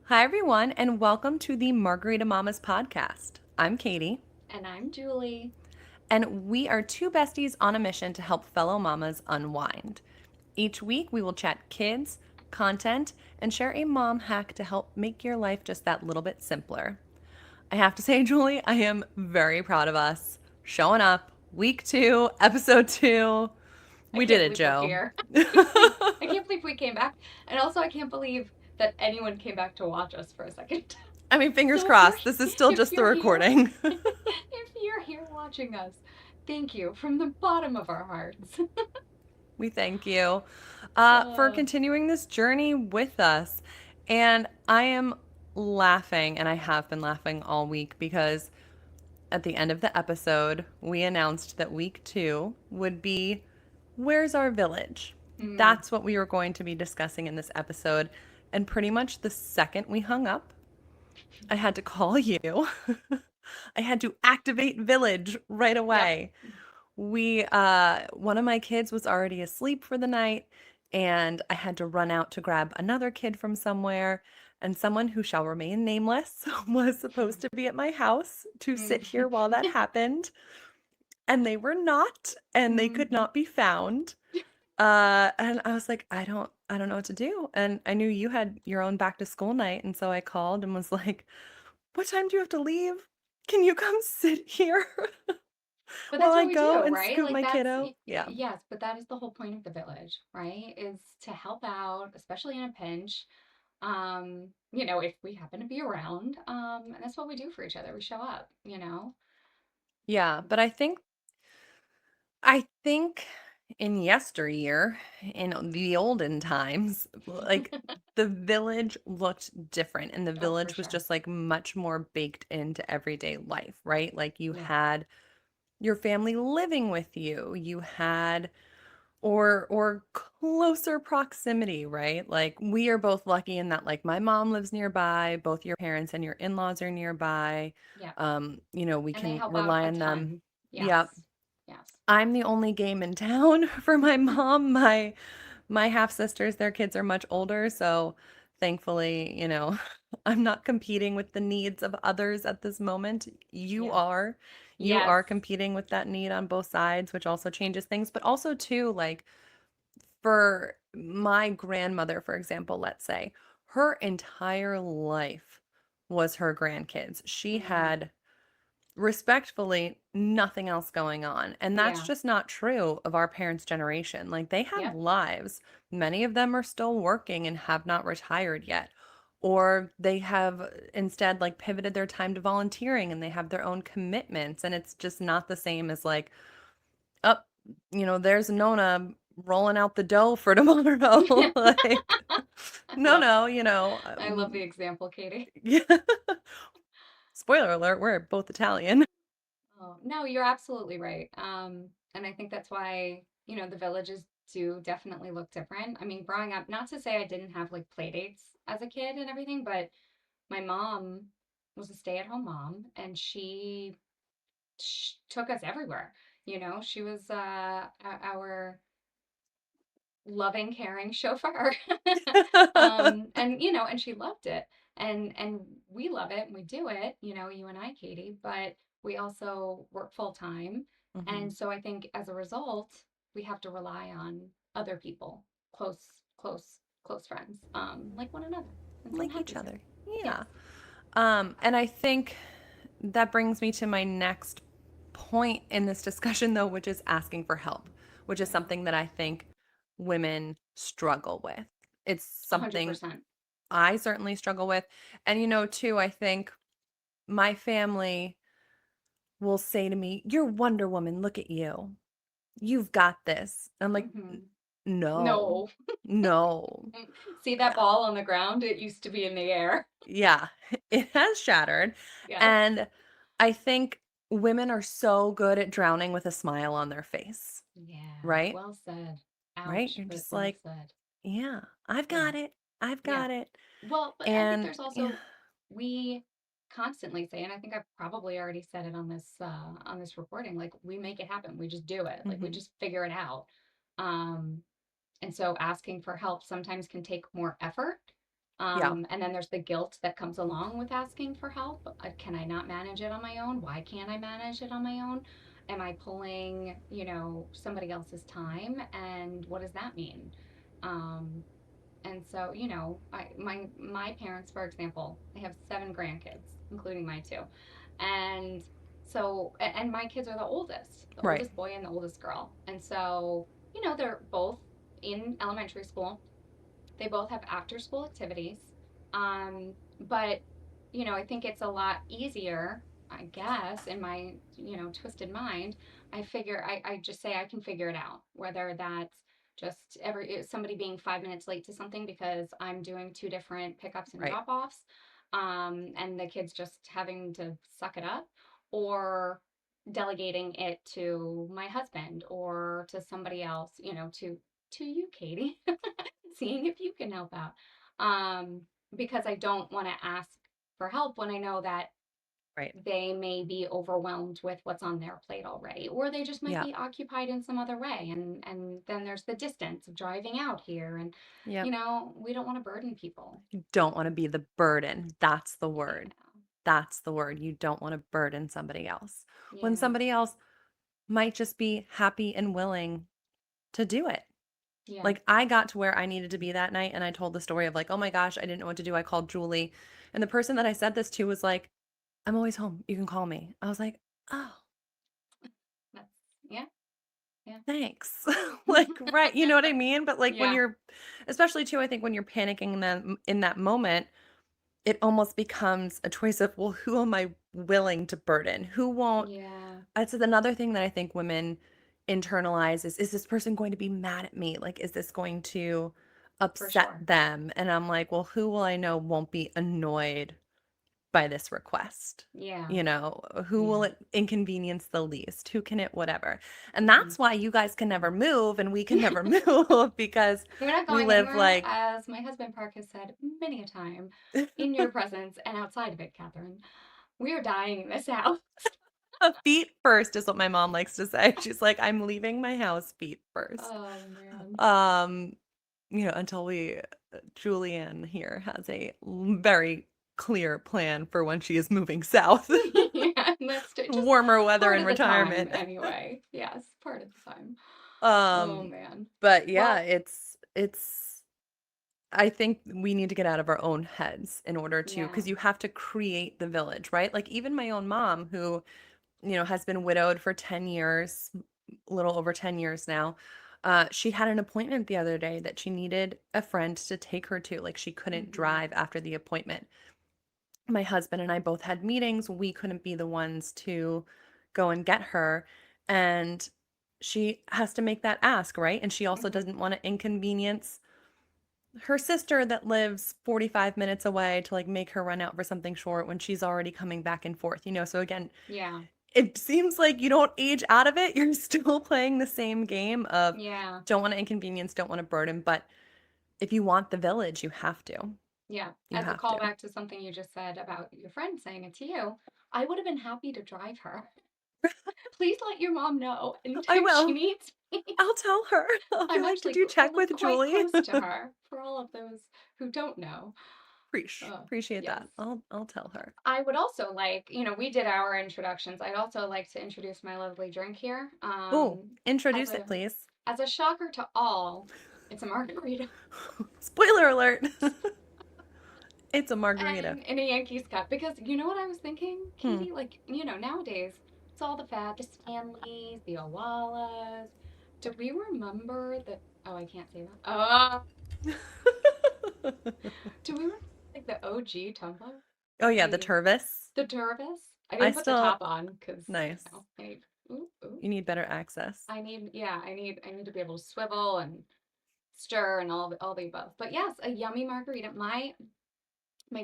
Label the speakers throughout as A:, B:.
A: Hi, everyone, and welcome to the Margarita Mamas podcast. I'm Katie,
B: And I'm Julie.
A: and we are two besties on a mission to help fellow mamas unwind. Each week, we will chat kids, content, and share a mom hack to help make your life just that little bit simpler. I have to say, Julie, I am very proud of us showing up week two, episode two.
B: I
A: We did
B: can't
A: it,
B: believe we're
A: Joe.
B: here. I can't believe we came back. And also I can't believe that anyone came back to watch us for a second.
A: I mean, fingers
B: So if you're
A: crossed, this is still
B: if
A: just the
B: you're here,
A: recording.
B: if you're here watching us, thank you from the bottom of our hearts.
A: We thank you for
B: uh,
A: continuing this journey with us. And I am laughing, and I have been laughing all week because at the end of the episode, we announced that week two would be Where's Our Village?
B: mm,
A: That's what we were going to be discussing in this episode. And pretty much the second we hung up, I had to call you. I had to activate Village right
B: yep.
A: away. We one of my kids was already asleep for the night, and I had to run out to grab another kid from somewhere, and someone who shall remain nameless was supposed to be at my house to sit here
B: Mm.
A: while that happened, and they were not, and they could
B: Mhm.
A: not be found. And I was like, I don't know what to do. And I knew you had your own back to school night, and so I called and was like, "What time do you have to leave? Can you come sit here
B: But
A: while
B: that's
A: I
B: what we
A: go
B: do,
A: and
B: right?
A: scoop
B: Like
A: my
B: that's
A: kiddo?" Yeah.
B: yes, but that is the whole point of the village, right? Is to help out, especially in a pinch. If we happen to be around, and that's what we do for each other. We show up.
A: Yeah, but I think in yesteryear, in the olden times, like the village looked different and the
B: Oh, for
A: village was
B: sure.
A: just like much more baked into everyday life, right? Like you
B: Yeah.
A: had your family living with you. You had or closer proximity, right? Like we are both lucky in that like my mom lives nearby, both your parents and your in-laws are nearby.
B: Yeah.
A: We
B: And they
A: can
B: help out
A: rely
B: a
A: on them.
B: ton.
A: Yep.
B: Yes. Yes.
A: I'm the only game in town for my mom. My half sisters, their kids are much older, so thankfully, I'm not competing with the needs of others at this moment. You
B: Yes.
A: are. You
B: Yes.
A: are competing with that need on both sides, which also changes things, but also too, like for my grandmother, for example, let's say, her entire life was her grandkids. She
B: Hmm.
A: had respectfully nothing else going on. And that's
B: Yeah.
A: just not true of our parents' generation. Like they have
B: Yep.
A: lives. Many of them are still working and have not retired yet. Or they have instead like pivoted their time to volunteering and they have their own commitments. And it's just not the same as like, up, there's Nona rolling out the dough for tomorrow. Like,
B: I
A: no,
B: love
A: no,
B: I love the example, Katie.
A: yeah. Spoiler alert, we're both Italian.
B: Oh, no, you're absolutely right. And I think that's why, the villages do definitely look different. I mean, growing up, not to say I didn't have like play dates as a kid and everything, but my mom was a stay-at-home mom and she took us everywhere. She was our loving, caring chauffeur. And she loved it. And we love it and we do it, you and I, Katie, but we also work full time. And
A: Mhm.
B: so I think as a result, we have to rely on other people, close, close, close friends, like one another. And so I'm
A: Like
B: happy
A: each
B: to.
A: other.
B: Yes.
A: Yeah. And I think that brings me to my next point in this discussion, though, which is asking for help, which is
B: Yeah.
A: something that I think women struggle with. It's something
B: 100%.
A: I certainly struggle with. And, too, I think my family will say to me, "You're Wonder Woman. Look at you. You've got this." I'm like,
B: Hmm.
A: No,
B: No.
A: no.
B: See that ball on the ground? It used to be in the air.
A: Yeah, it has shattered.
B: Yes.
A: And I think women are so good at drowning with a smile on their face,
B: Yeah.
A: right?
B: Well said.
A: Right?
B: Ouch,
A: You're
B: but
A: just
B: well
A: like,
B: said.
A: yeah, I've
B: Yeah.
A: got it. I've
B: Yeah.
A: got it.
B: Well, but I think
A: And
B: there's
A: yeah.
B: also we constantly say, and I think I've probably already said it on this recording, like we make it happen. We just do it. Like we
A: Mhm.
B: just figure it out. Um, and so asking for help sometimes can take more effort.
A: Yeah.
B: And then there's the guilt that comes along with asking for help. Can I not manage it on my own? Why can't I manage it on my own? Am I pulling, somebody else's time? And what does that mean? Um, and so, my parents, for example, they have 7 grandkids, including my two, and and my kids are the
A: Right.
B: oldest boy and the oldest girl, and so they're both in elementary school. They both have after school activities. But, I think it's a lot easier, I guess, in my, twisted mind. I just say I can figure it out, whether that's just somebody being 5 minutes late to something because I'm doing two different pickups and
A: Right.
B: drop offs, and the kids just having to suck it up, or delegating it to my husband or to somebody else, to you, Katie, seeing if you can help out. Um, because I don't want to ask for help when I know that
A: Right.
B: they may be overwhelmed with what's on their plate already, or they just might
A: Yeah.
B: be occupied in some other way. And then there's the distance of driving out here, and
A: Yep.
B: we don't want to burden people.
A: You don't want to be the burden. That's the word.
B: Yeah,
A: That's the word. You don't want to burden somebody else when
B: yeah,
A: somebody else might just be happy and willing to do it.
B: yeah.
A: Like I got to where I needed to be that night and I told the story of like, "Oh my gosh, I didn't know what to do. I called Julie." And the person that I said this to was like, "I'm always home. You can call me." I was like, "Oh,
B: That's yeah, yeah,
A: thanks." Like, right, you know what I mean? But like when
B: yeah,
A: you're especially too I think when you're panicking in that moment, it almost becomes a choice of, well, who am I willing to burden? Who won't
B: yeah,
A: That's another thing that I think women internalize is this person going to be mad at me? Like, is this going to
B: for
A: upset
B: sure.
A: them? And I'm like, well, who will I know won't be annoyed by this request?
B: Yeah,
A: You know, who will
B: yeah.
A: it inconvenience the least? Who can it, whatever. And
B: Hmm.
A: that's why you guys can never move and we can never move because
B: We're not
A: we
B: going
A: live
B: anywhere,
A: like
B: as my husband Park has said many a time, in your presence and outside of it, Catherine. We are dying in this house.
A: feet first is what my mom likes to say. She's like, I'm leaving my house feet first.
B: Oh man.
A: Um, until Julianne here has a very clear plan for when she is moving south.
B: Yeah, that's just
A: Warmer weather
B: part
A: and
B: of the time
A: retirement.
B: anyway. Yes, part of the time. Oh
A: Um,
B: man.
A: but yeah,
B: Well,
A: it's I think we need to get out of our own heads in order to,
B: yeah.
A: because you have to create the village, right? Like even my own mom, who, has been widowed for 10 years, a little over 10 years now. She had an appointment the other day that she needed a friend to take her to. Like she couldn't
B: Hmm.
A: drive after the appointment. My husband and I both had meetings. We couldn't be the ones to go and get her. And she has to make that ask, right? And she also
B: Hmm.
A: doesn't want to inconvenience her sister that lives 45 minutes away to like make her run out for something short when she's already coming back and forth, So again,
B: Yeah.
A: it seems like you don't age out of it. You're still playing the same game of
B: Yeah.
A: don't want to inconvenience, don't want to burden, but if you want the village, you have to.
B: Yeah.
A: You
B: As a
A: have to.
B: callback to something you just said about your friend saying it to you, I would have been happy to drive her. Please let your mom know
A: I
B: anytime she
A: will.
B: needs me.
A: I'll tell her. I'll be
B: I'm
A: like, "Did
B: actually
A: you
B: I
A: check
B: live
A: with
B: quite
A: Julie?"
B: close to her, for all of those who don't know.
A: Appreciate
B: Yes.
A: that. I'll tell her.
B: I would also like, we did our introductions. I'd also like to introduce my lovely drink here.
A: Oh,
B: As
A: introduce it,
B: a
A: please.
B: shocker to all, it's a margarita
A: Spoiler alert. It's a margarita.
B: and in a Yankees cup. Because you know what I was thinking,
A: Hmm.
B: Katie? Like, nowadays it's all the Stanleys, the Owalas. Do we remember that? Oh, I can't say that. Do we remember like the OG tumbler?
A: Oh yeah, the
B: The
A: Tervis.
B: The Tervis. I
A: I
B: didn't put the
A: still
B: top on because
A: Nice.
B: I need. Ooh, ooh.
A: You need better access.
B: Yeah, I need to be able to swivel and stir and all the above. But yes, a yummy margarita. My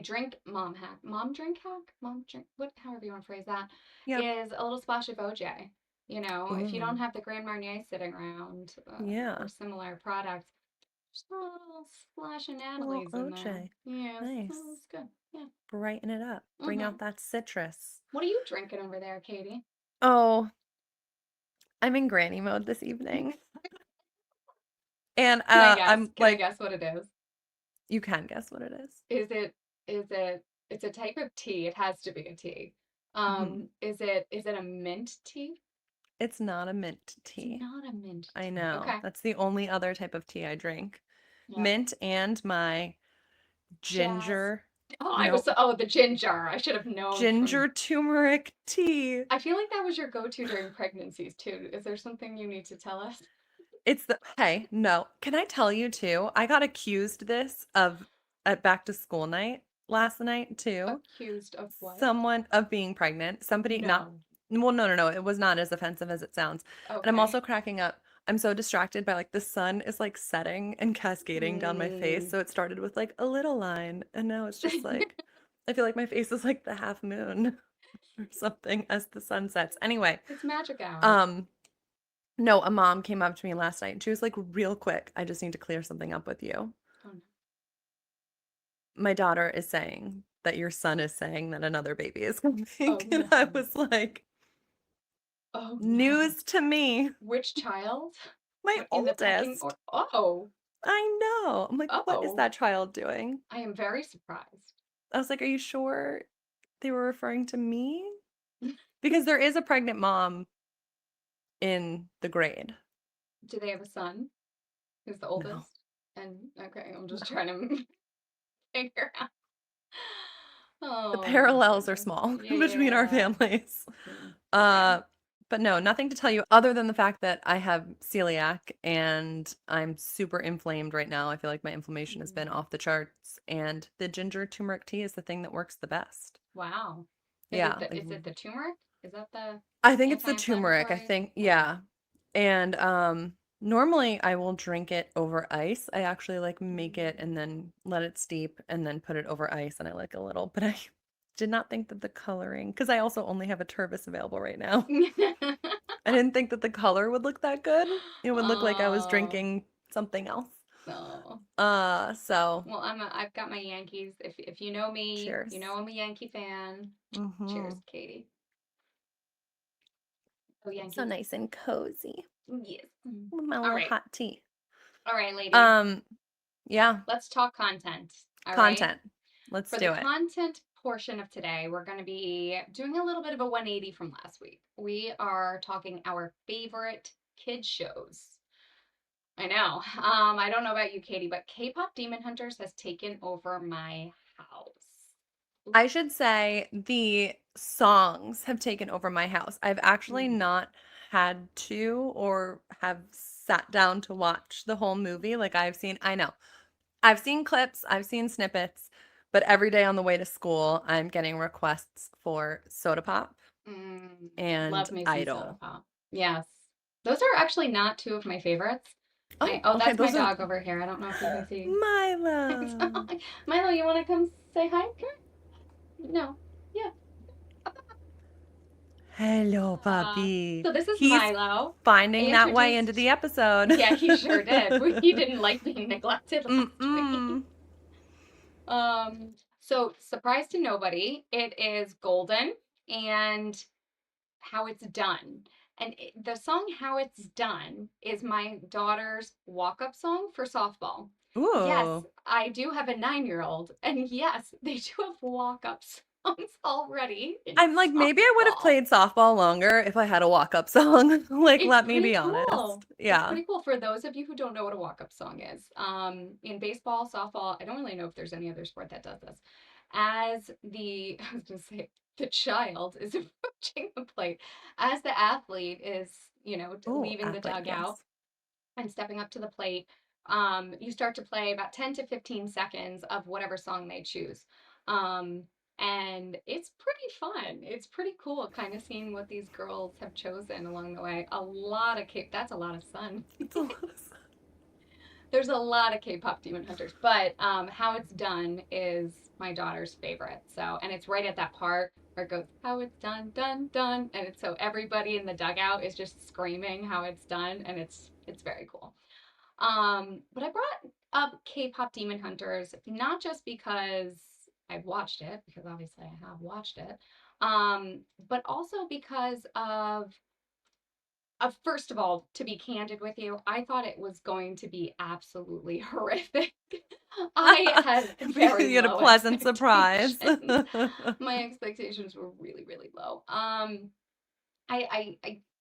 B: drink mom drink, what, however you want to phrase that,
A: Yep.
B: is a little splash of OJ. If you don't
A: Ooh.
B: have the Grand Marnier sitting around, or
A: Yeah.
B: similar products, just a little splash of
A: A little
B: Natalie's in there.
A: OJ.
B: Yes,
A: Nice.
B: it's good. Yeah.
A: Brighten it up. Bring
B: Hmm.
A: out that citrus.
B: What are you drinking over there, Katie?
A: Oh, I'm in granny mode this evening. And
B: Can I guess?
A: I'm
B: Can I
A: like
B: guess what it is?
A: You can guess what it is.
B: Is it is it it's a type of tea. It has to be a tea.
A: Mhm.
B: Is it a mint tea?
A: It's not a mint
B: It's
A: tea.
B: not a mint
A: I
B: tea.
A: know.
B: Okay.
A: That's the only other type of tea I drink.
B: Yeah.
A: Mint and my
B: Jazz.
A: ginger,
B: Oh,
A: nope,
B: the ginger. I should have known from.
A: ginger turmeric tea.
B: I feel like that was your go-to during pregnancies too. Is there something you need to tell us?
A: It's the hey, no. Can I tell you too? I got accused this of at back to school night last night too.
B: Accused of what?
A: Someone of being pregnant. Somebody not
B: No.
A: well, no, no, no. It was not as offensive as it sounds. And I'm
B: Okay.
A: also cracking up. I'm so distracted by like the sun is like setting and cascading down my face.
B: Mm.
A: So it started with like a little line and now it's just like I feel like my face is like the half moon or something as the sun sets. Anyway,
B: It's magic hour.
A: um no, a mom came up to me last night and she was like, real quick, I just need to clear something up with you.
B: Oh no.
A: My daughter is saying that your son is saying that another baby is coming.
B: Oh
A: And I
B: no.
A: was like,
B: Oh no.
A: news to me.
B: Which child?
A: My
B: What in the pecking
A: oldest.
B: order? Oh.
A: I know. I'm like, what is
B: Oh.
A: that child doing?
B: I am very surprised.
A: I was like, are you sure they were referring to me? Because there is a pregnant mom in the grade.
B: Do they have a son? Who's the
A: No,
B: oldest? And okay, I'm just
A: no.
B: trying to figure out.
A: The
B: Oh my
A: parallels are
B: goodness.
A: small between our
B: Yeah.
A: families.
B: Okay.
A: Uh, but no, nothing to tell you other than the fact that I have celiac and I'm super inflamed right now. I feel like my inflammation has been
B: Mm.
A: off the charts, and the ginger turmeric tea is the thing that works the best.
B: Wow.
A: Yeah, like
B: Is it the turmeric? Is that the
A: I think it's the turmeric. I
B: anti-inflammatory?
A: think,
B: Okay.
A: yeah. And normally I will drink it over ice. I actually like make it and
B: Mm.
A: then let it steep and then put it over ice and I like a little, but I did not think that the coloring, because I also only have a Tervis available right now. I didn't think that the color would look that good. It would look like I was
B: Oh,
A: drinking something else.
B: no.
A: So
B: Well, I've got my Yankees. If you know me, you
A: cheers.
B: know I'm a Yankee fan. Cheers,
A: Hmm.
B: Katie. Oh,
A: So
B: Yankees.
A: nice and cozy
B: Yes. Mm.
A: with my
B: All
A: little
B: right.
A: hot tea.
B: All right, ladies.
A: Um, yeah,
B: Let's talk content. All right.
A: content. Let's
B: For the
A: do it.
B: content portion of today, we're going to be doing a little bit of a 180 from last week. We are talking our favorite kid shows. I know. I don't know about you, Katie, but K-pop Demon Hunters has taken over my house. Oof.
A: I should say the songs have taken over my house. I've actually
B: Mm,
A: not had to or have sat down to watch the whole movie. Like I know, I've seen clips, I've seen snippets, but every day on the way to school, I'm getting requests for Soda Pop
B: mm,
A: and
B: love me some soda
A: Idol.
B: pop. Yes. Those are actually not two of my favorites.
A: Oh, okay,
B: That's my
A: those are
B: dog over here. I don't know if you can see.
A: Milo.
B: Milo, you want to come say hi? Come here. No. Yeah.
A: Hello,
B: Uh,
A: puppy.
B: so this is
A: He's
B: Milo. I
A: finding that way into
B: introduced.
A: the episode.
B: Yeah, he sure did. He didn't like being neglected last week.
A: Mm-mm.
B: So surprise to nobody, it is Golden and How It's Done. And the song How It's Done is my daughter's walk-up song for softball. Yes,
A: Ooh.
B: I do have a 9-year-old, and yes, they do have walk-up songs already in
A: I'm like, maybe I would have
B: softball.
A: played softball longer if I had a walk-up song. Like,
B: It's
A: let me
B: pretty
A: be
B: cool.
A: honest.
B: It's
A: Yeah.
B: pretty cool for those of you who don't know what a walk-up song is. In baseball, softball, I don't really know if there's any other sport that does this. As the, I was gonna say, the child is approaching the plate, as the athlete is,
A: Ooh,
B: leaving the
A: athlete,
B: dugout
A: yes.
B: and stepping up to the plate, you start to play about 10 to 15 seconds of whatever song they choose. Um, and it's pretty fun. It's pretty cool kind of seeing what these girls have chosen along the way. That's a lot of sun.
A: It's a lot of
B: There's a lot of K-pop Demon Hunters, but How It's Done is my daughter's favorite. So, and it's right at that part where it goes, How It's Done, done, done. And it's so everybody in the dugout is just screaming how it's done, and it's very cool. But I brought up K-pop Demon Hunters not just because I've watched it, because obviously I have watched it, but also because of First of all, to be candid with you, I thought it was going to be absolutely horrific. I had very
A: You had a
B: low
A: pleasant surprise.
B: expectations. My expectations were really, really low. I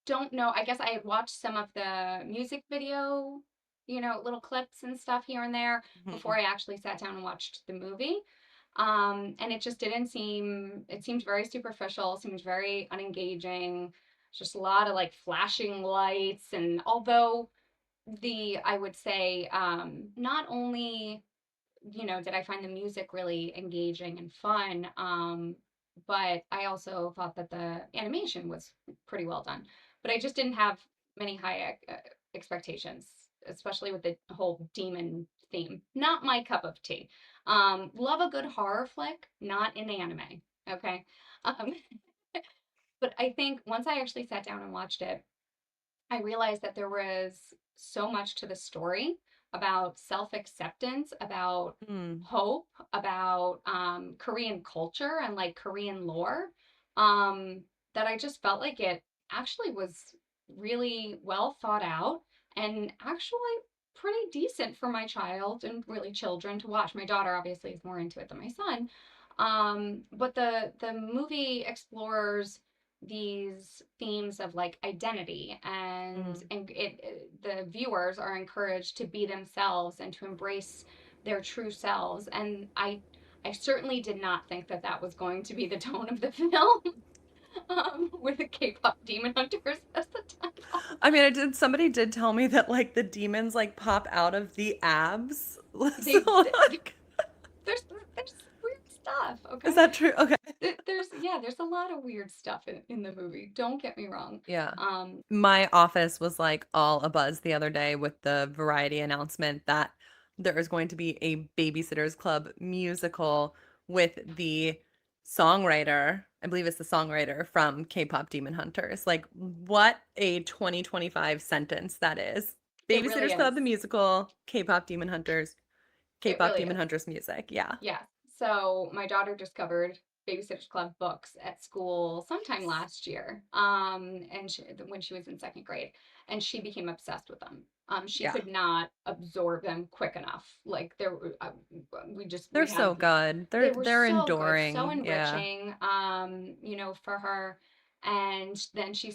B: don't know. I guess I had watched some of the music video, little clips and stuff here and there before
A: Mhm.
B: I actually sat down and watched the movie. And it just didn't seem, it seemed very superficial, seemed very unengaging. Just a lot of like flashing lights. And although I would say, not only did I find the music really engaging and fun. But I also thought that the animation was pretty well done. But I just didn't have many high expectations, especially with the whole demon theme. Not my cup of tea. Love a good horror flick, not in anime. Okay. Um, but I think once I actually sat down and watched it, I realized that there was so much to the story about self acceptance, about
A: Mm,
B: hope, about Korean culture and like Korean lore, um, that I just felt like it actually was really well thought out and actually pretty decent for my child and really children to watch. My daughter obviously is more into it than my son. But the movie explores these themes of like identity
A: mm.
B: and the viewers are encouraged to be themselves and to embrace their true selves, and I certainly did not think that that was going to be the tone of the film. With the K-pop demon hunters as the title.
A: I mean, I did. Somebody did tell me that like the demons like pop out of the abs. So
B: They
A: like,
B: there's weird stuff,
A: is
B: okay?
A: that true? Okay.
B: There's a lot of weird stuff in the movie, don't get me wrong.
A: Yeah.
B: um
A: My office was like all abuzz the other day with the Variety announcement that there is going to be a Babysitters Club musical with the songwriter. I believe it's the songwriter from K-pop Demon Hunters. Like, what a 2025 sentence that is.
B: it really
A: Babysitters Club,
B: is.
A: the musical, K-pop Demon Hunters,
B: It
A: K-pop
B: really
A: Demon
B: is.
A: Hunters music. Yeah.
B: Yeah. So my daughter discovered Babysitters Club books at school sometime last year, and when she was in second grade, and she became obsessed with them. She
A: Yeah.
B: could not absorb them quick enough. Like
A: They're
B: we
A: so
B: have
A: good.
B: they
A: They're
B: were
A: they're
B: so good, so
A: enduring. Yeah.
B: enriching, for her. And then she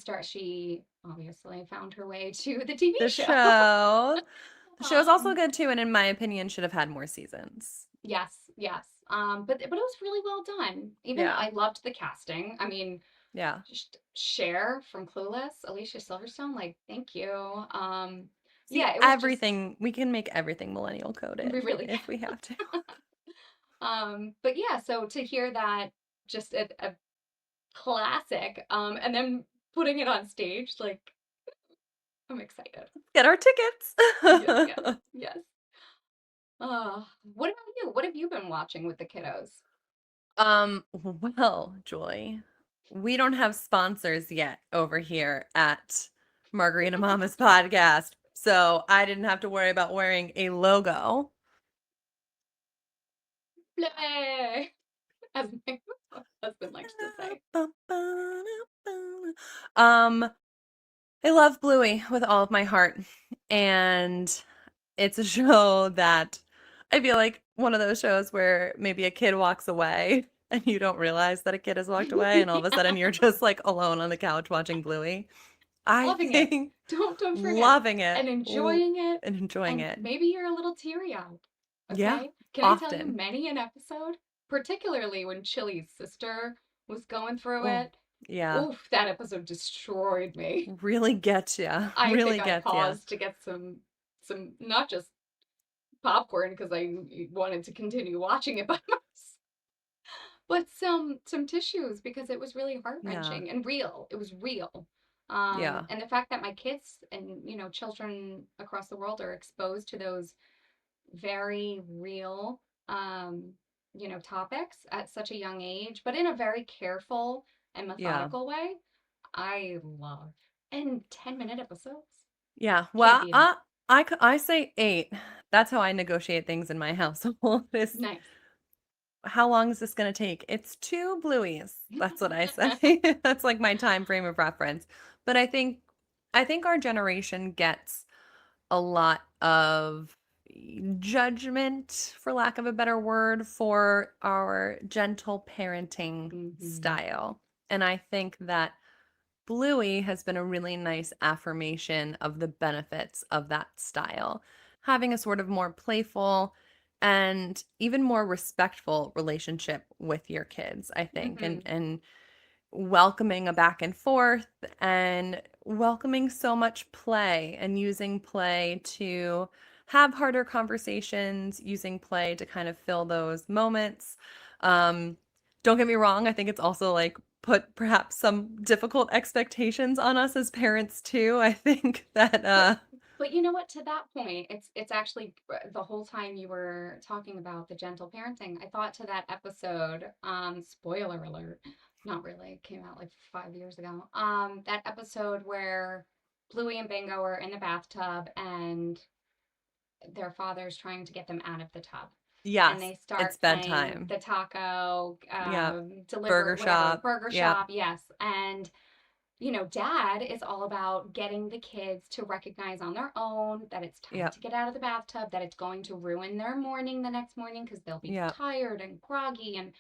B: obviously found her way to the TV
A: The
B: show.
A: show. The show is also
B: um,
A: good too, and in my opinion, should have had more seasons.
B: Yes, yes. But it was really well done. Even
A: Yeah,
B: I loved the casting. I mean,
A: yeah.
B: just Cher from Clueless, Alicia Silverstone, like thank you.
A: See,
B: Yeah, it was just
A: everything, we can make everything millennial
B: we
A: coded
B: really
A: if we have to.
B: can. But yeah, so to hear that just a classic, and then putting it on stage, like I'm excited.
A: Get our tickets.
B: Yes, yes, yes. What about you? What have you been watching with the kiddos?
A: Well, Julie, we don't have sponsors yet over here at Margarita Mamas podcast, so I didn't have to worry about wearing a logo.
B: Play, as my husband likes to say.
A: Um, I love Bluey with all of my heart, and it's a show that I feel like one of those shows where maybe a kid walks away and you don't realize that a kid has walked away, and all of a sudden you're just like alone on the couch watching Bluey. I
B: Loving it.
A: think
B: Don't forget.
A: loving it
B: And enjoying it.
A: and enjoying
B: And
A: it.
B: maybe you're a little teary eyed.
A: Yeah,
B: Okay? Can I tell you
A: often.
B: many an episode? Particularly when Chili's sister was going through
A: Oh,
B: it.
A: yeah.
B: Oof, that episode destroyed me.
A: Really gets ya.
B: I think
A: Really
B: I
A: gets ya.
B: paused to get some not just popcorn because I wanted to continue watching it by myself, but some tissues because it was really
A: Yeah.
B: heart-wrenching and real. It was real.
A: Yeah.
B: And the fact that my kids and children across the world are exposed to those very real topics at such a young age, but in a very careful and
A: Yeah.
B: methodical way, I love. And 10-minute episodes
A: Yeah.
B: can't
A: Well,
B: beat it.
A: I say 8. That's how I negotiate things in my household is
B: Nice.
A: how long is this gonna take? It's 2 Blueies. That's what I say. That's like my time frame of reference. But I think I think our generation gets a lot of judgment, for lack of a better word, for our gentle parenting
B: Hmm.
A: style. And I think that Bluey has been a really nice affirmation of the benefits of that style. Having a sort of more playful and even more respectful relationship with your kids, I think,
B: Hmm.
A: and welcoming a back and forth and welcoming so much play and using play to have harder conversations, using play to kind of fill those moments. Um, don't get me wrong, I think it's also like put perhaps some difficult expectations on us as parents too. I think that
B: But but you know what? To that point, it's actually the whole time you were talking about the gentle parenting, I thought to that episode, spoiler alert, not really, it came out like 5 years ago. That episode where Bluey and Bingo are in the bathtub and their father's trying to get them out of the tub. And
A: yes,
B: they
A: it's
B: start playing
A: bedtime.
B: the taco
A: Yeah.
B: deliver
A: Burger
B: whatever
A: shop.
B: burger
A: Yeah.
B: shop, yes. And dad is all about getting the kids to recognize on their own that it's time
A: Yeah.
B: to get out of the bathtub, that it's going to ruin their morning the next morning because they'll be
A: Yeah.
B: tired and groggy, and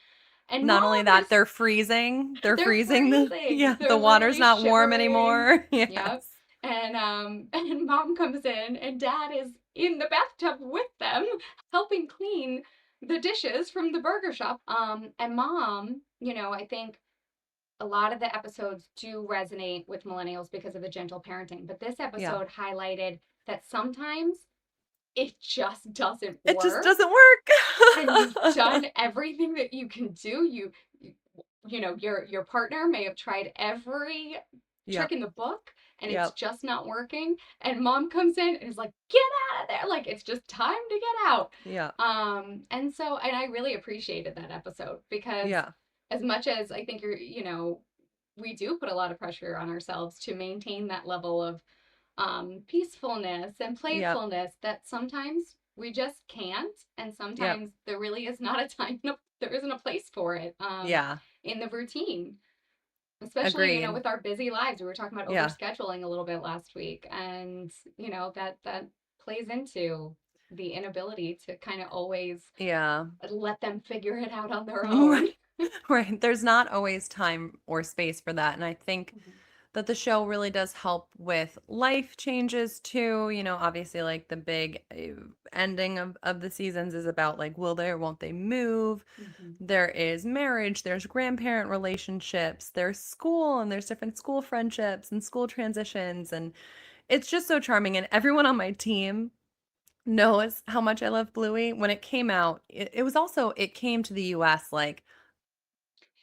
A: Not only
B: mom
A: that,
B: is
A: they're freezing. They're
B: they're
A: freezing the
B: freezing.
A: yeah, the
B: They're
A: water's
B: literally
A: not warm
B: shivering.
A: anymore.
B: Yep.
A: Yes.
B: And and mom comes in and dad is in the bathtub with them helping clean the dishes from the burger shop. And mom, I think a lot of the episodes do resonate with millennials because of the gentle parenting, but this
A: Yeah.
B: episode highlighted that sometimes it just doesn't
A: It just
B: work
A: doesn't
B: and you've
A: work.
B: done everything that you can do. Your partner may have tried every trick
A: Yep.
B: in the book and it's
A: Yep.
B: just not working, and mom comes in and is like, get out of there, like it's just time to get out.
A: Yeah.
B: And I really appreciated that episode because
A: Yeah.
B: as much as I think we do put a lot of pressure on ourselves to maintain that level of peacefulness and
A: Yep.
B: playfulness, that sometimes we just can't, and
A: Yep.
B: sometimes there really is not a time, no, there isn't a place for it
A: Yeah.
B: in the routine, especially
A: Agreed.
B: with our busy lives. We were talking about
A: Yeah.
B: overscheduling a little bit last week, and that plays into the inability to kind of always
A: Yeah.
B: let them figure it out on their
A: Right.
B: own.
A: Right. There's not always time or space for that. And I think
B: Mhm.
A: that the show really does help with life changes too. Obviously, like the big ending of the seasons is about like, will they or won't they move?
B: Mhm.
A: There is marriage, there's grandparent relationships, there's school, and there's different school friendships and school transitions. And it's just so charming. And everyone on my team knows how much I love Bluey. When it came out, it was also, it came to the US like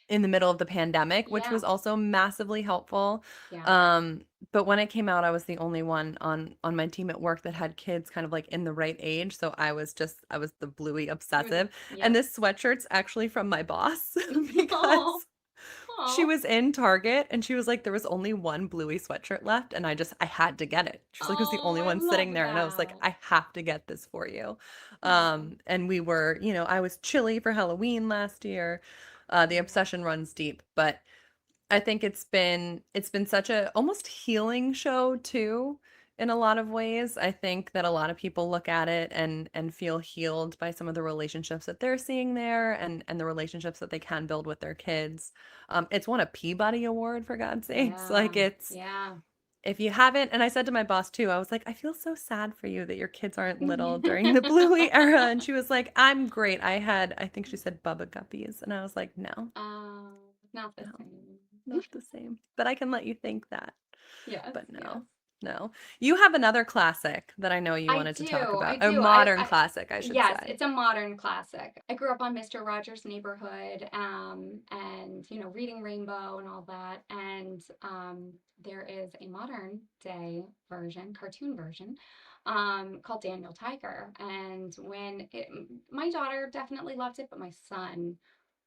A: in the middle of the pandemic, which
B: Yeah.
A: was also massively helpful.
B: Yeah.
A: Um, but when it came out, I was the only one on my team at work that had kids kind of like in the right age. So I was the Bluey
B: You were the
A: obsessive. And
B: Yep.
A: this sweatshirt's actually from my boss
B: Oh.
A: because she
B: Oh.
A: was in Target and she was like, there was only one Bluey sweatshirt left. And I had to get it. She was like, it was the
B: Oh,
A: only
B: I
A: one sitting
B: love
A: there. And I was like,
B: that.
A: I have to get this for you.
B: Oh.
A: And we were, I was chilly for Halloween last year. The
B: Yeah.
A: obsession runs deep, but I think it's been such a almost healing show too in a lot of ways. I think that a lot of people look at it and feel healed by some of the relationships that they're seeing there and the relationships that they can build with their kids. It's won a Peabody Award for God's sakes. Like
B: Yeah.
A: it's
B: Yeah.
A: if you haven't, and I said to my boss too, I was like, I feel so sad for you that your kids aren't little during the Bluey era. And she was like, I'm great. I think she said Bubba Guppies. And I was like, no,
B: Um, Not the
A: no.
B: same.
A: Not the same, but I can let you think that.
B: Yes,
A: But
B: yes.
A: no, no. You have another classic that I know you
B: I
A: wanted to talk
B: do. I
A: about. A
B: do.
A: modern classic, I should
B: Yes,
A: say.
B: it's a modern classic. I grew up on Mr. Rogers' Neighborhood, and Reading Rainbow and all that. And there is a modern day version, cartoon version, called Daniel Tiger. And my daughter definitely loved it, but my son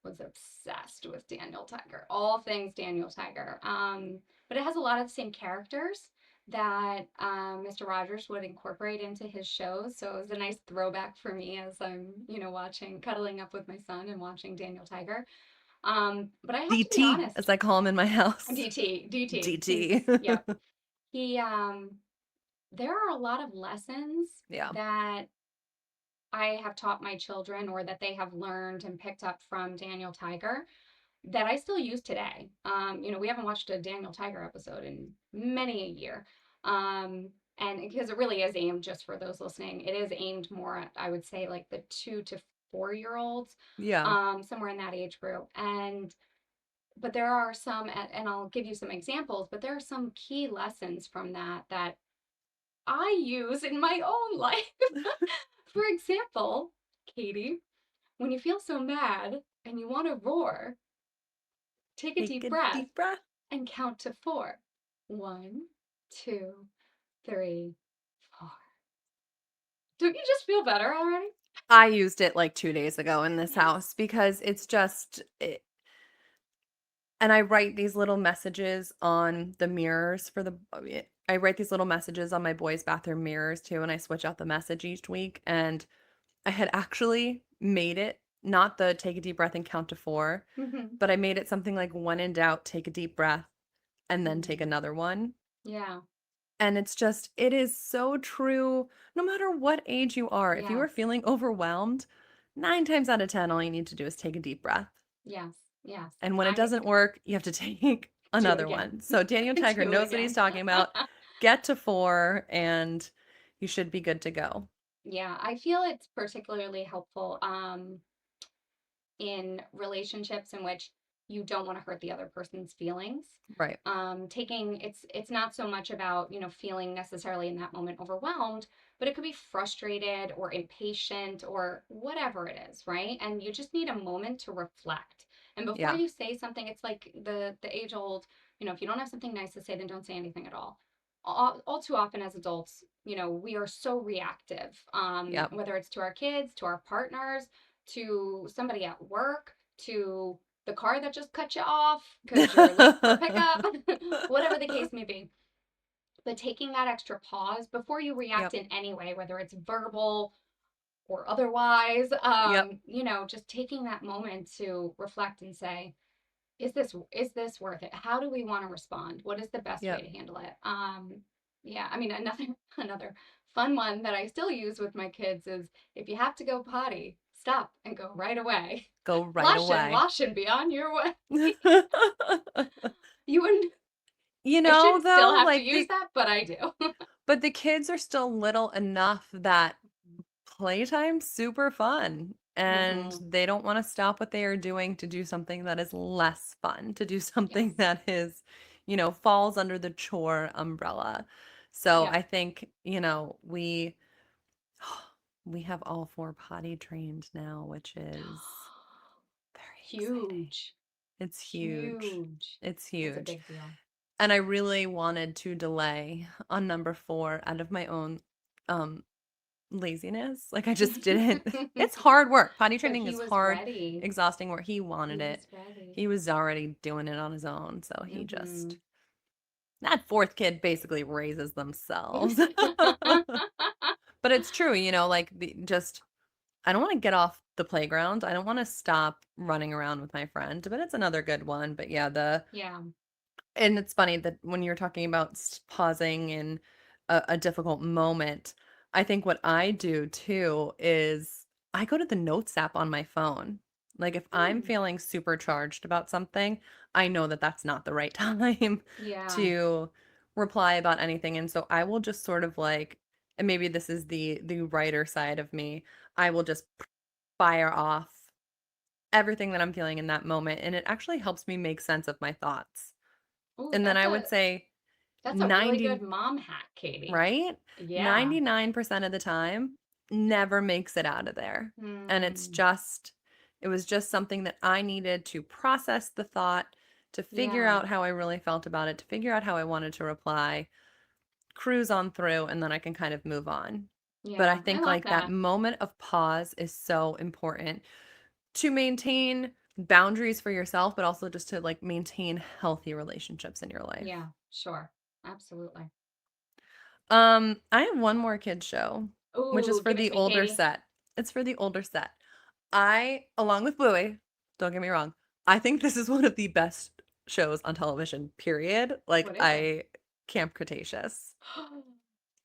B: was obsessed with Daniel Tiger, all things Daniel Tiger. But it has a lot of the same characters that Mr. Rogers would incorporate into his shows. So it was a nice throwback for me as I'm, watching, cuddling up with my son and watching Daniel Tiger. But I have to be
A: DT,
B: honest,
A: as I call him in my house.
B: DT, DT, he's,
A: DT.
B: yep. He there are a lot of lessons
A: Yeah.
B: that I have taught my children or that they have learned and picked up from Daniel Tiger that I still use today. We haven't watched a Daniel Tiger episode in many a year. And because it really is aimed, just for those listening, it is aimed more at, I would say, like the 2 to 4 year olds,
A: Yeah.
B: somewhere in that age group. But there are some, and I'll give you some examples, but there are some key lessons from that I use in my own life. For example, Katie, when you feel so mad and you want to roar, take a
A: Take
B: deep
A: a
B: breath
A: deep breath.
B: and count to four. One, two, three, four. Don't you just feel better already?
A: I used it like 2 days ago in this
B: Yes.
A: house because it's just it, and I write these little messages on the mirrors for the I write these little messages on my boys' bathroom mirrors too, and I switch out the message each week, and I had actually made it not the take a deep breath and count to 4,
B: Mm-hmm.
A: but I made it something like when in doubt, take a deep breath and then take
B: Mm.
A: another one.
B: Yeah.
A: And it's just it is so true no matter what age you are. If you
B: Yes.
A: are feeling overwhelmed, 9 times out of 10, all you need to do is take a deep breath.
B: Yes. Yes.
A: And when it
B: I
A: doesn't work, you have to take
B: do it
A: another
B: again.
A: one. So Daniel Tiger
B: Do it
A: knows what he's
B: again.
A: talking about. Get to 4 and you should be good to go.
B: Yeah. I feel it's particularly helpful. In relationships in which you don't want to hurt the other person's feelings.
A: Right.
B: Taking it's not so much about feeling necessarily in that moment overwhelmed, but it could be frustrated or impatient or whatever it is, right? And you just need a moment to reflect. And before
A: Yeah.
B: you say something, it's like the age old, if you don't have something nice to say, then don't say anything at all. All too often as adults, we are so reactive,
A: Yep.
B: whether it's to our kids, to our partners, to somebody at work, to the car that just cut you off because you're late for pickup, whatever the case may be. But taking that extra pause before you react
A: Yep.
B: in any way, whether it's verbal or otherwise,
A: Yep.
B: just taking that moment to reflect and say, is this worth it? How do we want to respond? What is the best way
A: Yep.
B: to handle it? Yeah, I mean, another fun one that I still use with my kids is, if you have to go potty, stop and go right away.
A: Go right
B: Flush and
A: away.
B: wash and be on your way. You wouldn't.
A: You
B: I
A: know,
B: shouldn't still
A: though,
B: have to
A: like
B: use that, but I do.
A: but the kids are still little enough that playtime's super fun, and
B: Mm-hmm.
A: they don't wanna stop what they are doing to do something that is less fun, to do something
B: Yes.
A: that is, falls under the chore umbrella. So,
B: Yep.
A: I think, we have all 4 potty trained now, which is very exciting.
B: Huge.
A: It's huge.
B: Huge.
A: It's
B: That's a
A: huge.
B: big deal.
A: And I really wanted to delay on number 4 out of my own, um, laziness. Like, I just didn't it's hard work. Potty
B: But
A: training
B: he
A: is
B: was
A: hard,
B: ready.
A: exhausting work. He
B: He
A: wanted
B: was
A: it.
B: ready.
A: He was already doing it on his own, so he
B: Mm-hmm.
A: just that 4th kid basically raises themselves. But it's true, like, I don't wanna get off the playground. I don't wanna stop running around with my friend, but it's another good one. But yeah,
B: Yeah.
A: and it's funny that when you're talking about pausing in a difficult moment, I think what I do too is I go to the notes app on my phone. Like if I'm
B: Hmm.
A: feeling supercharged about something, I know that that's not the right time
B: Yeah.
A: to reply about anything. And so I will just sort of like, and maybe this is the writer side of me, I will just fire off everything that I'm feeling in that moment. And it actually helps me make sense of my thoughts.
B: Oh,
A: And then
B: that's
A: I
B: a
A: would say
B: that's a really good
A: 90
B: mom hack, Katie.
A: right?
B: Yeah.
A: 99% of the time never makes it out of there. And
B: Hmm.
A: it was just something that I needed to process the thought, to figure
B: Yeah.
A: out how I really felt about it, to figure out how I wanted to reply, cruise on through, and then I can kind of move on. But I
B: Yeah. I
A: think
B: love
A: like that
B: that.
A: moment of pause is so important to maintain boundaries for yourself, but also just to like maintain healthy relationships in your life.
B: Yeah. Sure. Absolutely.
A: I have one more kids show, which is
B: Ooh,
A: for
B: give it
A: the
B: to me,
A: older
B: Katie.
A: set. It's for the older set. I, along with Bluey, don't get me wrong, I think this is one of the best shows on television, period. Like
B: What is it?
A: Camp Cretaceous.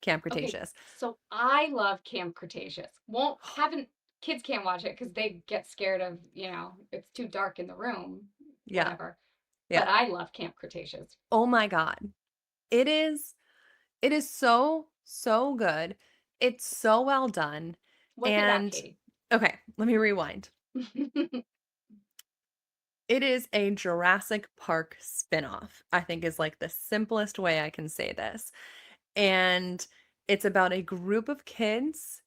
A: Camp
B: Okay,
A: Cretaceous.
B: so I love Camp Cretaceous. Won't haven't kids can't watch it because they get scared of, it's too dark in the room,
A: Yeah.
B: whatever.
A: Yeah.
B: But I love Camp Cretaceous.
A: Oh my God. It is it is so, so good. It's so well done.
B: What's it about,
A: And
B: Katie?
A: okay, let me rewind. It is a Jurassic Park spinoff, I think is like the simplest way I can say this. And it's about a group of kids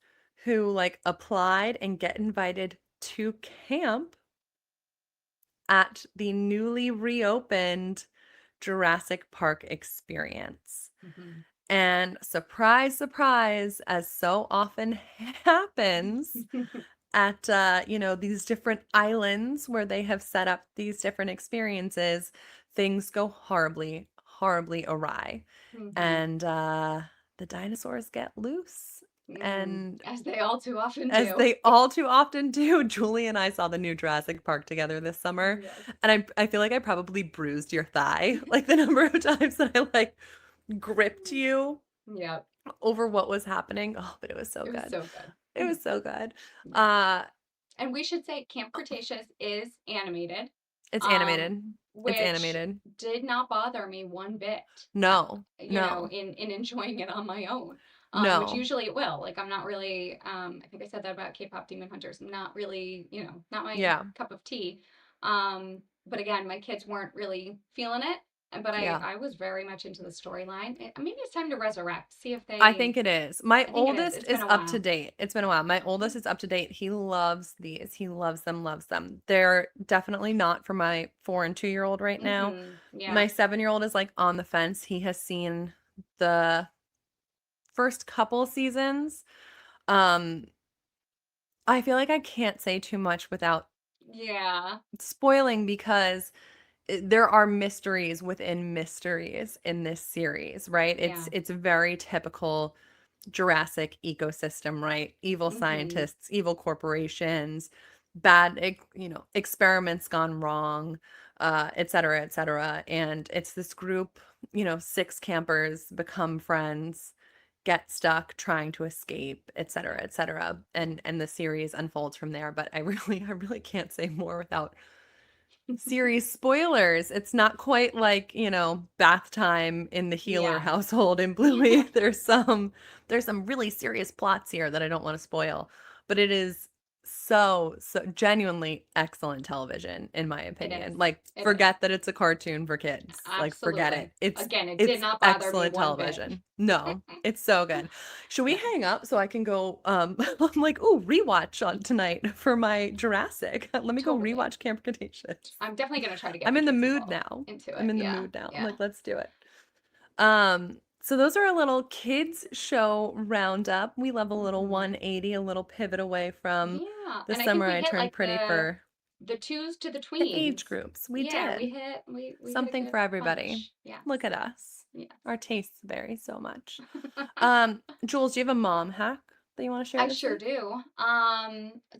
A: who like applied and get invited to camp at the newly reopened Jurassic Park experience.
B: Mhm.
A: And surprise, surprise, as so often happens at these different islands where they have set up these different experiences, things go horribly, horribly awry.
B: Mhm.
A: And the dinosaurs get loose. And
B: As they all too often
A: as
B: do.
A: they all too often do. Julie and I saw the new Jurassic Park together this summer,
B: Yes.
A: and I feel like I probably bruised your thigh, like the number of times that I like gripped you
B: Yep.
A: over what was happening. Oh, but it was so
B: It was
A: good.
B: so good.
A: It was so good.
B: Yeah.
A: Uh,
B: And we should say Camp Cretaceous is animated,
A: it's
B: um,
A: animated. It's
B: which
A: animated.
B: did not bother me one bit,
A: No, no,
B: in enjoying it on my own. Which
A: no.
B: usually it will. Like I'm not really, I think I said that about K-pop Demon Hunters. I'm not really, not my
A: Yeah,
B: cup of tea. But again, my kids weren't really feeling it. But I,
A: yeah.
B: I was very much into the storyline. Maybe it's time to resurrect. See if
A: I
B: they.
A: think it is. My
B: I think it is.
A: oldest
B: It's been
A: is
B: a
A: up to
B: while.
A: date. It's been a while. My oldest is up to date. He loves these. He loves them, loves them. They're definitely not for my 4 and 2-year-old right now.
B: Yeah.
A: My 7-year-old is like on the fence. He has seen the first couple seasons. Um, I feel like I can't say too much without
B: Yeah.
A: spoiling because there are mysteries within mysteries in this series, right? It's
B: Yeah.
A: it's very typical Jurassic ecosystem, right? Evil
B: Mhm.
A: scientists, evil corporations, bad, experiments gone wrong, et cetera, et cetera. And it's this group, 6 campers become friends, get stuck trying to escape, et cetera,
B: Yeah.
A: et cetera.
B: Yeah.
A: And the series unfolds from there. But I really can't say more without series spoilers. It's not quite like, bath time in the Healer
B: Yeah.
A: household in Bluey. There's some really serious plots here that I don't want to spoil, but it is so genuinely excellent television in my
B: It is.
A: opinion. Like
B: It is.
A: forget that it's a cartoon for kids. Like forget it.
B: Absolutely.
A: It's
B: Again, it did
A: it's
B: not bother me
A: excellent
B: one bit.
A: television. No, it's so good. Should we
B: Yeah.
A: hang up so I can go I'm like, "Oh, rewatch on tonight for my Jurassic. Let me go
B: Totally.
A: rewatch Camp Cretaceous."
B: I'm definitely going to try to get
A: I'm
B: the
A: in the
B: kids
A: mood
B: involved
A: now.
B: into
A: I'm
B: it.
A: in the
B: Yeah.
A: mood now. I'm
B: Yeah.
A: like, let's do it. So those are a little kids show roundup. We love a little
B: Mhm.
A: 180, a little pivot away from
B: Yeah.
A: the
B: And I think
A: summer
B: we
A: I
B: hit
A: turned
B: like
A: pretty for
B: the twos to the
A: the
B: tweens.
A: age groups. We
B: Yeah,
A: did.
B: we hit a
A: Something
B: good
A: for everybody.
B: bunch. Yes.
A: Look at us.
B: Yes.
A: Our tastes vary so much. Jules, do you have a mom hack that you want to share
B: I
A: this
B: sure
A: week?
B: do.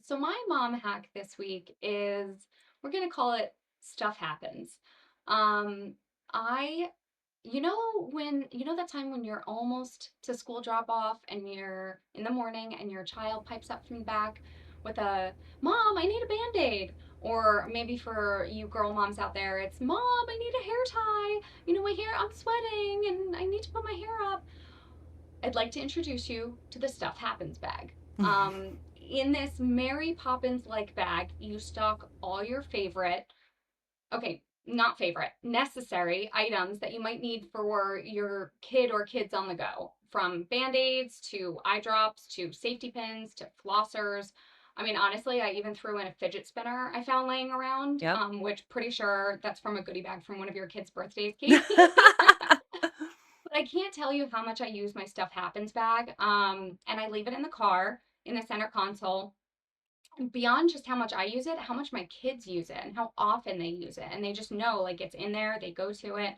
B: So my mom hack this week is we're gonna call it stuff happens. Um, I, when that time when you're almost to school drop off and you're in the morning and your child pipes up from the back with a mom, I need a band-aid. Or maybe for you girl moms out there, it's mom, I need a hair tie. My hair, I'm sweating and I need to put my hair up. I'd like to introduce you to the Stuff Happens bag. In this Mary Poppins like bag, you stock all your favorite, okay, not favorite, necessary items that you might need for your kid or kids on the go. From band aids to eye drops to safety pins to flossers. I mean, honestly, I even threw in a fidget spinner I found laying around,
A: Yep.
B: which pretty sure that's from a goodie bag from one of your kids' birthdays, Katie. But I can't tell you how much I use my Stuff Happens bag. And I leave it in the car in the center console. And beyond just how much I use it, how much my kids use it and how often they use it. And they just know like it's in there, they go to it.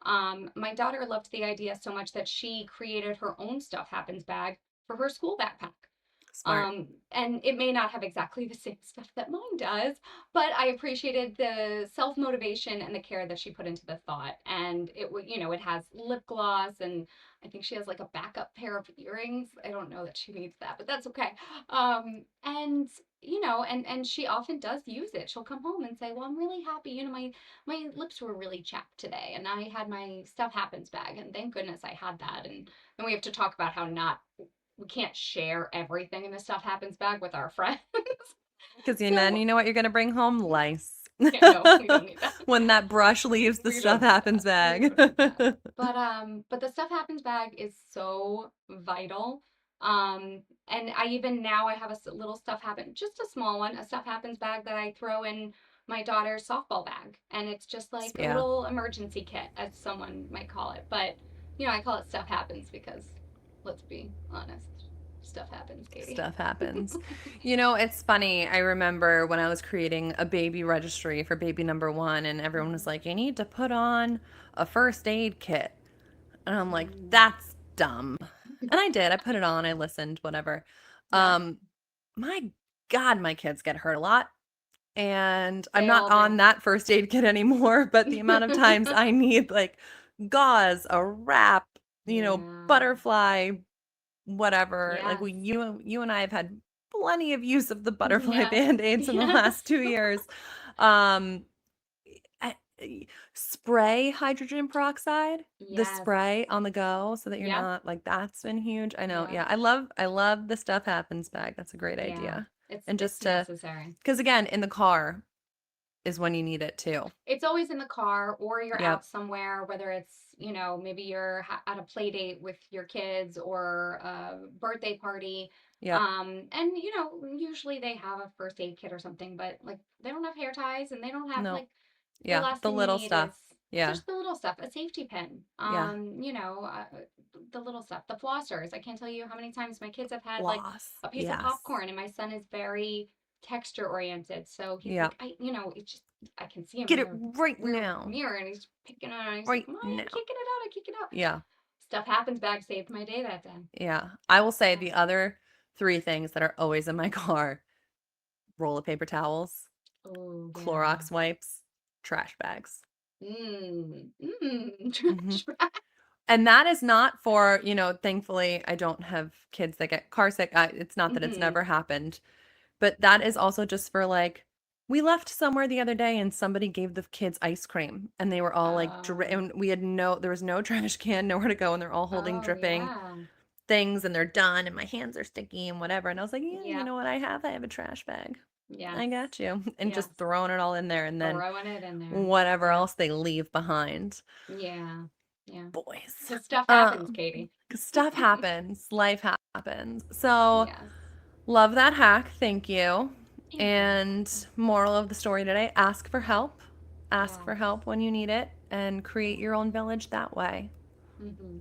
B: My daughter loved the idea so much that she created her own Stuff Happens bag for her school backpack.
A: Smart.
B: And it may not have exactly the same stuff that mine does, but I appreciated the self motivation and the care that she put into the thought. And it has lip gloss, and I think she has like a backup pair of earrings. I don't know that she needs that, but that's okay. And and she often does use it. She'll come home and say, "Well, I'm really happy. My lips were really chapped today, and I had my stuff happens bag, and thank goodness I had that." And then we have to talk about how not we can't share everything in the stuff happens bag with our friends.
A: Because then
B: So
A: you know what you're gonna bring home? Lice.
B: yeah, no, we don't need that.
A: When that brush leaves the
B: We
A: stuff
B: don't need
A: happens
B: that. We
A: bag.
B: don't need that. But the stuff happens bag is so vital. And I even now I have a little stuff happen, just a small one, a stuff happens bag that I throw in my daughter's softball bag, and it's just like a
A: Yeah.
B: little emergency kit, as someone might call it. But I call it stuff happens because, let's be honest, stuff happens, Katie.
A: Stuff happens. It's funny. I remember when I was creating a baby registry for baby number one, and everyone was
B: Mm,
A: like, you need to put on a first aid kit. And I'm like,
B: mm,
A: that's dumb. And I did. I put it on, I listened, whatever.
B: yeah,
A: Um, my God, my kids get hurt a lot. And I'm
B: they
A: not
B: all do.
A: on that first aid kit anymore, but the amount of times I need like gauze, a wrap,
B: Yeah.
A: butterfly, whatever. Like
B: Yes.
A: you and I have had plenty of use of the butterfly
B: Yes.
A: band-aids in the
B: Yes.
A: last 2 years. Um, I- Spray hydrogen peroxide, the
B: Yes.
A: spray on the go so that you're
B: Yep.
A: not like that's been huge. I know.
B: Yep.
A: Yeah, I love the stuff happens bag. That's a great
B: Yeah.
A: idea. And
B: It's
A: just to
B: necessary.
A: because again, in the car is when you need it too.
B: It's always in the car, or you're out
A: Yep.
B: somewhere, whether it's, maybe you're at a play date with your kids or a birthday party.
A: Yep.
B: And usually they have a first aid kit or something, but like they don't have hair ties and they don't have
A: No.
B: like the
A: Yeah,
B: last
A: the
B: thing you
A: little
B: need is
A: stuff. Yeah.
B: just the little stuff, a safety pin,
A: Yeah.
B: the little stuff, the flossers. I can't tell you how many times my kids have had like
A: Floss.
B: a piece of
A: Yes.
B: popcorn, and my son is very texture oriented, so he's like,
A: Yep.
B: it's just I can see him
A: Get
B: in
A: it
B: the
A: right
B: rear
A: now.
B: mirror, and he's picking it out. And he's like,
A: Right
B: "Mom, I'm
A: now.
B: kicking it out. I kick it out."
A: Yeah.
B: Stuff happens. Bag saved my day that day.
A: Yeah. I will say
B: Yeah.
A: the other three things that are always in my car: roll of paper towels,
B: Oh yeah.
A: Clorox wipes, trash bags. Mhm.
B: Trash bag.
A: And that is not for, thankfully, I don't have kids that get car sick. It's not that it's
B: Hmm.
A: never happened, but that is also just for like, we left somewhere the other day and somebody gave the kids ice cream and they were all like,
B: Oh.
A: and there was no trash can, nowhere to go, and they're all holding
B: Oh
A: dripping
B: yeah.
A: things and they're done and my hands are sticky and whatever. And I was like, yeah, you
B: Yep.
A: know what I have a trash bag.
B: Yes.
A: I got you. And
B: Yes.
A: just throwing it all in there and then
B: Throwing it in there.
A: whatever
B: Yep.
A: else they leave behind.
B: Yeah. Yeah.
A: Boys.
B: Because stuff happens,
A: Um,
B: Katie.
A: 'Cause stuff happens, life happens. So,
B: Yes.
A: love that hack. Thank you.
B: You're
A: And
B: welcome.
A: moral of the story today, ask for help. Ask for
B: Yes.
A: help when you need it and create
B: Yes.
A: your own village that way.
B: Hmm.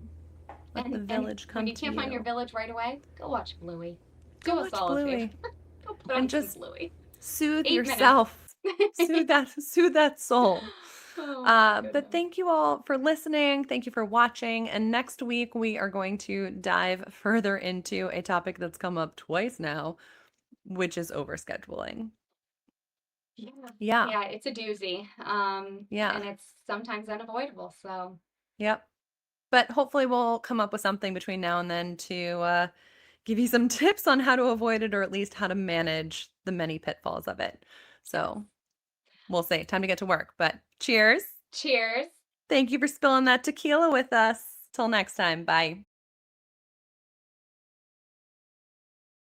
A: Let the
B: And
A: village
B: when
A: come
B: you
A: to
B: can't find your
A: you.
B: village right away, go watch Bluey.
A: Go
B: Do us
A: watch
B: all a favor.
A: Bluey
B: Go put
A: and
B: on some
A: just
B: Bluey.
A: soothe
B: 8 minutes.
A: yourself. Soothe that soul.
B: Oh my
A: But
B: goodness.
A: thank you all for listening. Thank you for watching. And next week, we are going to dive further into a topic that's come up twice now, which is overscheduling.
B: Yeah.
A: Yeah.
B: Yeah, it's a doozy. And
A: Yeah.
B: it's sometimes unavoidable. So,
A: Yep. But hopefully, we'll come up with something between now and then to give you some tips on how to avoid it or at least how to manage the many pitfalls of it.
B: yes.
A: So we'll say time to get to work. But cheers.
B: Cheers.
A: Thank you for spilling that tequila with us. Till next time. Bye.